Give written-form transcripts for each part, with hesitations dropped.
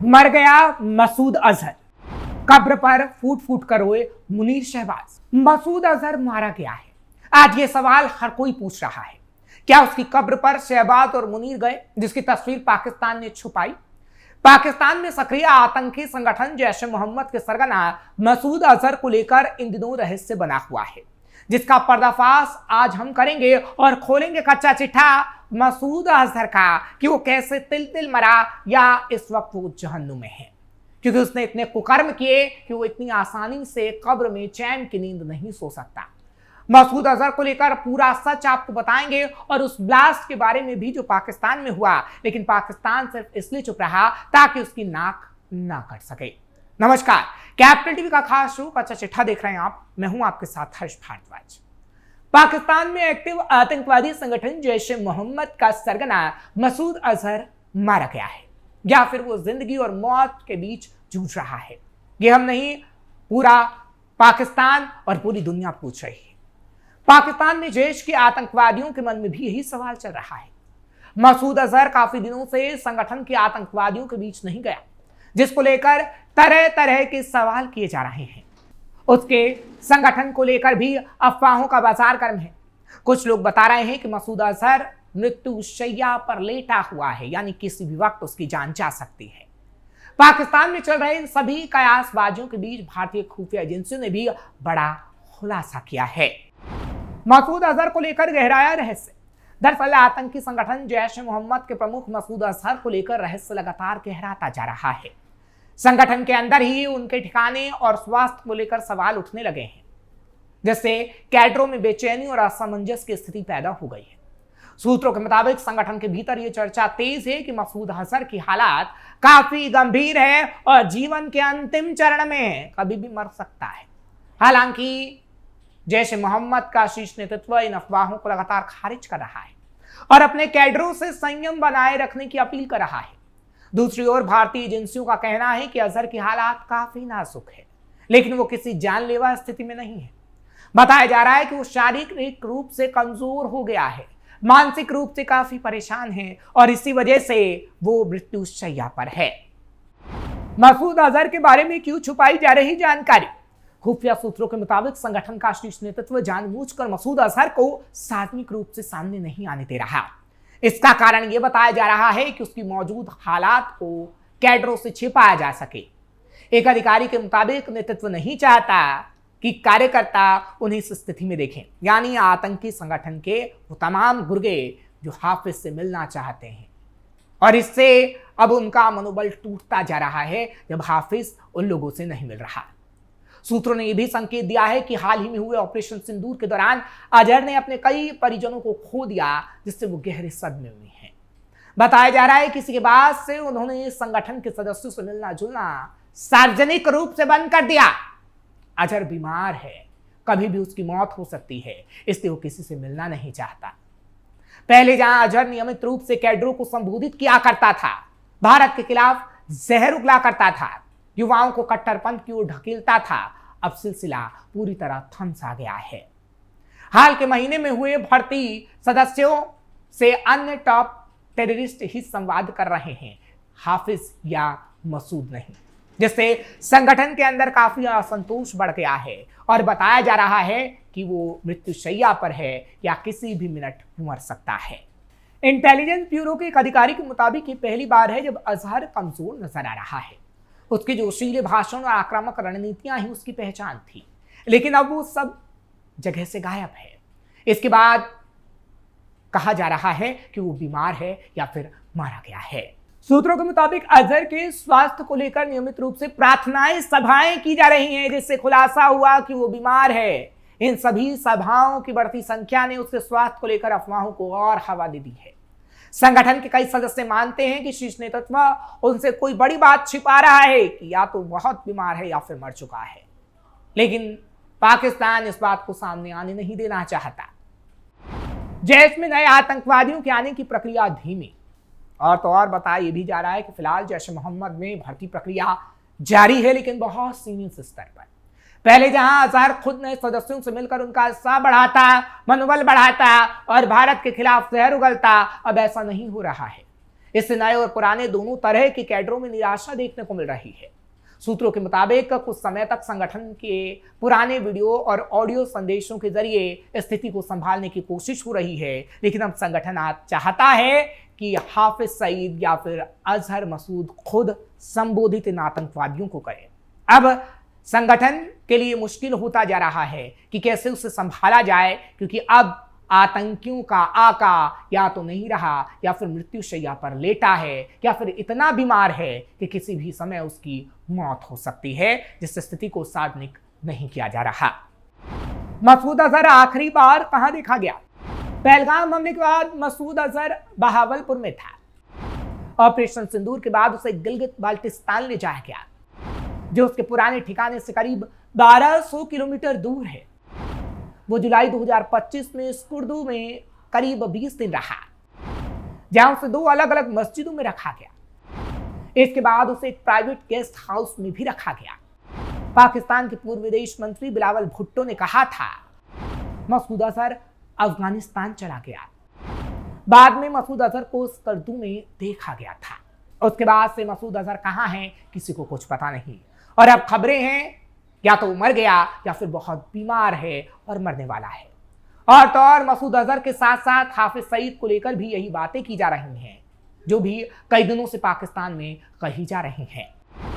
मर गया मसूद अजहर, कब्र पर फूट फूट कर रोए मुनीर शहबाज। मसूद अजहर मारा गया है। आज ये सवाल हर कोई पूछ रहा है, क्या उसकी कब्र पर शहबाज और मुनीर गए, जिसकी तस्वीर पाकिस्तान ने छुपाई। पाकिस्तान में सक्रिय आतंकी संगठन जैश ए मोहम्मद के सरगना मसूद अजहर को लेकर इन दिनों रहस्य बना हुआ है, जिसका पर्दाफाश आज हम करेंगे और खोलेंगे कच्चा चिट्ठा मसूद अजहर का कि वो कैसे तिल तिल मरा या इस वक्त वो जहन्नुम में है, क्योंकि उसने इतने कुकर्म किए कि वो इतनी आसानी से कब्र में चैन की नींद नहीं सो सकता। मसूद अजहर को लेकर पूरा सच आपको बताएंगे और उस ब्लास्ट के बारे में भी जो पाकिस्तान में हुआ, लेकिन पाकिस्तान सिर्फ इसलिए चुप रहा ताकि उसकी नाक ना कट सके। नमस्कार, कैपिटल टीवी का खास शो कच्चा चिट्ठा देख रहे हैं आप। मैं हूं आपके साथ हर्ष भारद्वाज। पाकिस्तान में एक्टिव आतंकवादी संगठन जैश ए मोहम्मद का सरगना मसूद अजहर मारा गया है, या फिर वो जिंदगी और मौत के बीच जूझ रहा है। ये हम नहीं, पूरा पाकिस्तान और पूरी दुनिया पूछ रही है। पाकिस्तान में जैश के आतंकवादियों के मन में भी यही सवाल चल रहा है। मसूद अजहर काफी दिनों से संगठन के आतंकवादियों के बीच नहीं गया, जिसको लेकर तरह तरह के सवाल किए जा रहे हैं। उसके संगठन को लेकर भी अफवाहों का बाजार गर्म है। कुछ लोग बता रहे हैं कि मसूद अजहर मृत्युशैया पर लेटा हुआ है, यानी किसी भी वक्त उसकी जान जा सकती है। पाकिस्तान में चल रहे इन सभी कयासबाजियों के बीच भारतीय खुफिया एजेंसियों ने भी बड़ा खुलासा किया है। मसूद अजहर को लेकर गहराया रहस्य। दरअसल आतंकी संगठन जैश ए मोहम्मद के प्रमुख मसूद अजहर को लेकर रहस्य लगातार गहराता जा रहा है। संगठन के अंदर ही उनके ठिकाने और स्वास्थ्य को लेकर सवाल उठने लगे हैं, जिससे कैडरों में बेचैनी और असमंजस की स्थिति पैदा हो गई है। सूत्रों के मुताबिक संगठन के भीतर यह चर्चा तेज है कि मसूद अजहर की हालात काफी गंभीर है और जीवन के अंतिम चरण में कभी भी मर सकता है। हालांकि जैश ए मोहम्मद का शीर्ष नेतृत्व इन अफवाहों को लगातार खारिज कर रहा है और अपने कैडरों से संयम बनाए रखने की अपील कर रहा है। दूसरी ओर भारतीय एजेंसियों का कहना है कि अजहर की हालात काफी नाजुक है, लेकिन वो किसी जानलेवा स्थिति में नहीं है। बताया जा रहा है कि वो शारीरिक रूप से कमजोर हो गया है, मानसिक रूप से काफी परेशान है और इसी वजह से वो मृत्युशैया पर है। मसूद अजहर के बारे में क्यों छुपाई जा रही जानकारी? खुफिया सूत्रों के मुताबिक संगठन का शीर्ष नेतृत्व जानबूझकर मसूद अजहर को सार्वजनिक रूप से सामने नहीं आने दे रहा। इसका कारण यह बताया जा रहा है कि उसकी मौजूद हालात को कैडरों से छिपाया जा सके। एक अधिकारी के मुताबिक नेतृत्व नहीं चाहता कि कार्यकर्ता उन्हें इस स्थिति में देखें, यानी आतंकी संगठन के वो तमाम गुर्गे जो हाफिज से मिलना चाहते हैं, और इससे अब उनका मनोबल टूटता जा रहा है जब हाफिज उन लोगों से नहीं मिल रहा। सूत्रों ने यह भी संकेत दिया है कि हाल ही में हुए ऑपरेशन सिंदूर के दौरान अजहर ने अपने कई परिजनों को खो दिया, जिससे वो गहरे सदमे में हैं। बताया जा रहा है कि इसके बाद से उन्होंने संगठन के सदस्यों से मिलना जुलना सार्वजनिक रूप से बंद कर दिया। अजहर बीमार है, कभी भी उसकी मौत हो सकती है, इसलिए वो किसी से मिलना नहीं चाहता। पहले जहां अजहर नियमित रूप से कैडरों को संबोधित किया करता था, भारत के खिलाफ जहर उगला करता था, युवाओं को कट्टरपंथ की ओर ढकेलता था, अब सिलसिला पूरी तरह थम सा गया है। हाल के महीने में हुए भर्ती सदस्यों से अन्य टॉप टेररिस्ट ही संवाद कर रहे हैं, हाफिज या मसूद नहीं, जिससे संगठन के अंदर काफी असंतोष बढ़ गया है और बताया जा रहा है कि वो मृत्युशैया पर है या किसी भी मिनट मर सकता है। इंटेलिजेंस ब्यूरो के एक अधिकारी के मुताबिक ये पहली बार है जब अजहर कमजोर नजर आ रहा है। उसके जोशीले भाषण और आक्रामक रणनीतियां ही उसकी पहचान थी, लेकिन अब वो सब जगह से गायब है। इसके बाद कहा जा रहा है कि वो बीमार है या फिर मारा गया है। सूत्रों के मुताबिक अजहर के स्वास्थ्य को लेकर नियमित रूप से प्रार्थनाएं, सभाएं की जा रही हैं, जिससे खुलासा हुआ कि वो बीमार है। इन सभी सभाओं की बढ़ती संख्या ने उसके स्वास्थ्य को लेकर अफवाहों को और हवा दे दी है। संगठन के कई सदस्य मानते हैं कि शीर्ष नेतृत्व उनसे कोई बड़ी बात छिपा रहा है कि या तो बहुत बीमार है या फिर मर चुका है, लेकिन पाकिस्तान इस बात को सामने आने नहीं देना चाहता। जैश में नए आतंकवादियों के आने की प्रक्रिया धीमी, और तो और बताया यह भी जा रहा है कि फिलहाल जैश ए मोहम्मद में भर्ती प्रक्रिया जारी है, लेकिन बहुत सीमित स्तर पर। पहले जहां अजहर खुद नए सदस्यों से मिलकर उनका उत्साह बढ़ाता, मनोबल बढ़ाता और भारत के खिलाफ जहर उगलता, अब ऐसा नहीं हो रहा है। इससे नए और पुराने दोनों तरह के कैडरों में निराशा देखने को मिल रही है। सूत्रों के मुताबिक कुछ समय तक संगठन के पुराने वीडियो और ऑडियो संदेशों के जरिए स्थिति को संभालने की कोशिश हो रही है, लेकिन अब संगठन आज चाहता है कि हाफिज सईद या फिर अजहर मसूद खुद संबोधित इन आतंकवादियों को करें। अब संगठन के लिए मुश्किल होता जा रहा है कि कैसे उसे संभाला जाए, क्योंकि अब आतंकियों का आका या तो नहीं रहा या फिर मृत्युशैया पर लेटा है या फिर इतना बीमार है कि किसी भी समय उसकी मौत हो सकती है, जिस स्थिति को सार्वजनिक नहीं किया जा रहा। मसूद अजहर आखिरी बार कहां देखा गया? पहलगाम हमले के बाद मसूद अजहर बहावलपुर में था। ऑपरेशन सिंदूर के बाद उसे गिलगित बाल्टिस्तान ले जाया गया, जो उसके पुराने ठिकाने से करीब 1200 किलोमीटर दूर है। वो जुलाई 2025 में स्कुर्दू में करीब 20 दिन रहा, जहां उसे 2 अलग अलग मस्जिदों में रखा गया। इसके बाद उसे एक प्राइवेट गेस्ट हाउस में भी रखा गया। पाकिस्तान के पूर्व विदेश मंत्री बिलावल भुट्टो ने कहा था मसूद अजहर अफगानिस्तान चला गया। बाद में मसूद अजहर को स्कुर्दू में देखा गया था। उसके बाद से मसूद अजहर कहां है किसी को कुछ पता नहीं, और अब खबरें हैं या तो मर गया या फिर बहुत बीमार है और मरने वाला है। और तो और मसूद अजहर के साथ साथ हाफिज सईद को लेकर भी यही बातें की जा रही हैं, जो भी कई दिनों से पाकिस्तान में कही जा रही हैं।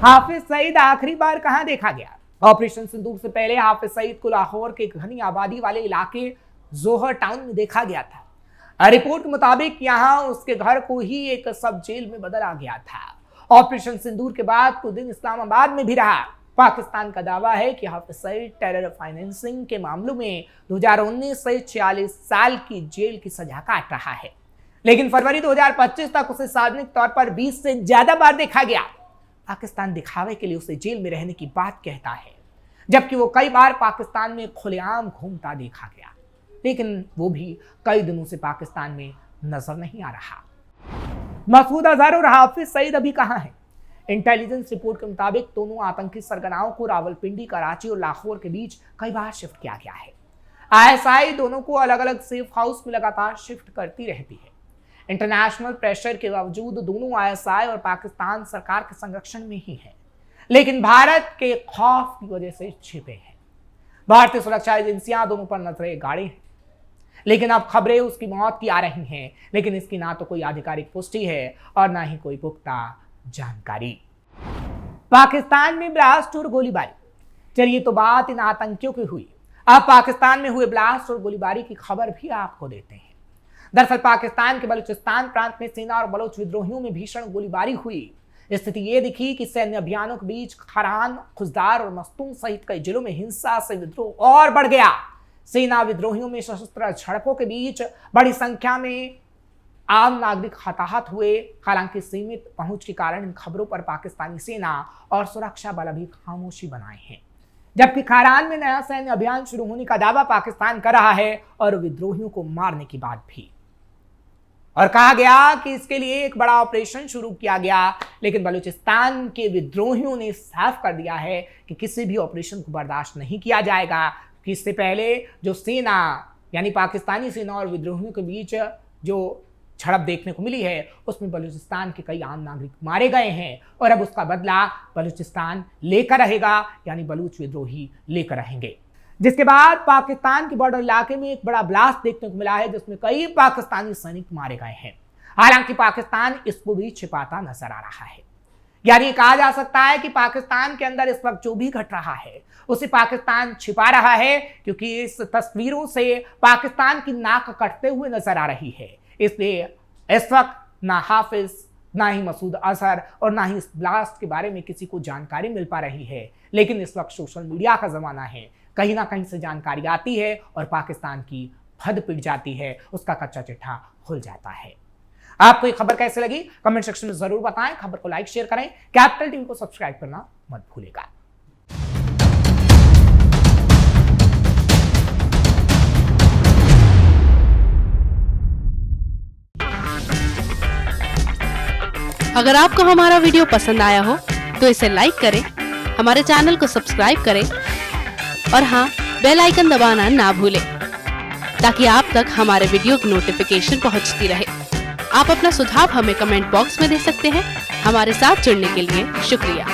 हाफिज सईद आखिरी बार कहां देखा गया? ऑपरेशन सिंदूर से पहले हाफिज सईद को लाहौर के घनी आबादी वाले इलाके जोहर टाउन में देखा गया था। रिपोर्ट के मुताबिक यहां उसके घर को ही एक सब जेल में बदला गया था। ऑपरेशन सिंदूर के बाद कुछ दिन इस्लामाबाद में भी रहा। पाकिस्तान का दावा है कि हाफिज सईद टेरर फाइनेंसिंग के मामलों में 2019 से 46 साल की जेल की सजा काट रहा है, लेकिन फरवरी 2025 तक उसे सार्वजनिक तौर पर 20 से ज्यादा बार देखा गया। पाकिस्तान दिखावे के लिए उसे जेल में रहने की बात कहता है, जबकि वो कई बार पाकिस्तान में खुलेआम घूमता देखा गया, लेकिन वो भी कई दिनों से पाकिस्तान में नजर नहीं आ रहा। मसूद अजहर और हाफिज सईद अभी कहां हैं? इंटेलिजेंस रिपोर्ट के मुताबिक दोनों आतंकी सरगनाओं को रावलपिंडी, कराची और लाहौर के बीच कई बार शिफ्ट किया गया है। आईएसआई दोनों को अलग अलग सेफ हाउस में लगातार शिफ्ट करती रहती है। इंटरनेशनल प्रेशर के बावजूद दोनों आईएसआई और पाकिस्तान सरकार के संरक्षण में ही है, लेकिन भारत के खौफ की वजह से छिपे हैं। भारतीय सुरक्षा एजेंसियां दोनों पर नजरें गाड़ी हैं, लेकिन अब खबरें उसकी मौत की आ रही हैं, लेकिन इसकी ना तो कोई आधिकारिक पुष्टि है और ना ही कोई पुख्ता जानकारी। पाकिस्तान में ब्लास्ट और गोलीबारी। चलिए तो बात इन आतंकियों की हुई, अब पाकिस्तान में हुए ब्लास्ट और गोलीबारी की खबर भी आपको देते हैं। दरअसल पाकिस्तान के बलूचिस्तान प्रांत में सेना और बलोच विद्रोहियों में भीषण गोलीबारी हुई। स्थिति ये दिखी कि सैन्य अभियानों के बीच खरान, खुजदार और मस्तूम सहित कई जिलों में हिंसा से विद्रोह और बढ़ गया। सेना विद्रोहियों में सशस्त्र झड़पों के बीच बड़ी संख्या में आम नागरिक हताहत हुए। हालांकि सीमित पहुंच के कारण इन खबरों पर पाकिस्तानी सेना और सुरक्षा बल अभी खामोशी बनाए हैं, जबकि खारान में नया सैन्य अभियान शुरू होने का दावा पाकिस्तान कर रहा है और विद्रोहियों को मारने की बात भी, और कहा गया कि इसके लिए एक बड़ा ऑपरेशन शुरू किया गया। लेकिन बलूचिस्तान के विद्रोहियों ने साफ कर दिया है कि किसी भी ऑपरेशन को बर्दाश्त नहीं किया जाएगा, कि इससे पहले जो सेना यानी पाकिस्तानी सेना और विद्रोहियों के बीच जो झड़प देखने को मिली है, उसमें बलूचिस्तान के कई आम नागरिक मारे गए हैं, और अब उसका बदला बलूचिस्तान लेकर रहेगा, यानी बलूच विद्रोही लेकर रहेंगे। जिसके बाद पाकिस्तान के बॉर्डर इलाके में एक बड़ा ब्लास्ट देखने को मिला है, जिसमें कई पाकिस्तानी सैनिक मारे गए हैं। हालांकि पाकिस्तान इसको भी छिपाता नजर आ रहा है, यानी कहा जा सकता है कि पाकिस्तान के अंदर इस वक्त जो भी घट रहा है उसे पाकिस्तान छिपा रहा है, क्योंकि इस तस्वीरों से पाकिस्तान की नाक कटते हुए नजर आ रही है। इसलिए इस वक्त ना हाफिज, ना ही मसूद अजहर और ना ही इस ब्लास्ट के बारे में किसी को जानकारी मिल पा रही है। लेकिन इस वक्त सोशल मीडिया का जमाना है, कहीं ना कहीं से जानकारी आती है और पाकिस्तान की फद पिट जाती है, उसका कच्चा चिट्ठा खुल जाता है। आपको ये खबर कैसे लगी कमेंट सेक्शन में जरूर बताएं। खबर को लाइक शेयर करें, कैपिटल टीवी को सब्सक्राइब करना मत भूलिएगा। अगर आपको हमारा वीडियो पसंद आया हो तो इसे लाइक करें, हमारे चैनल को सब्सक्राइब करें और हाँ, बेल आइकन दबाना ना भूलें, ताकि आप तक हमारे वीडियो की नोटिफिकेशन पहुंचती रहे। आप अपना सुझाव हमें कमेंट बॉक्स में दे सकते हैं। हमारे साथ जुड़ने के लिए शुक्रिया।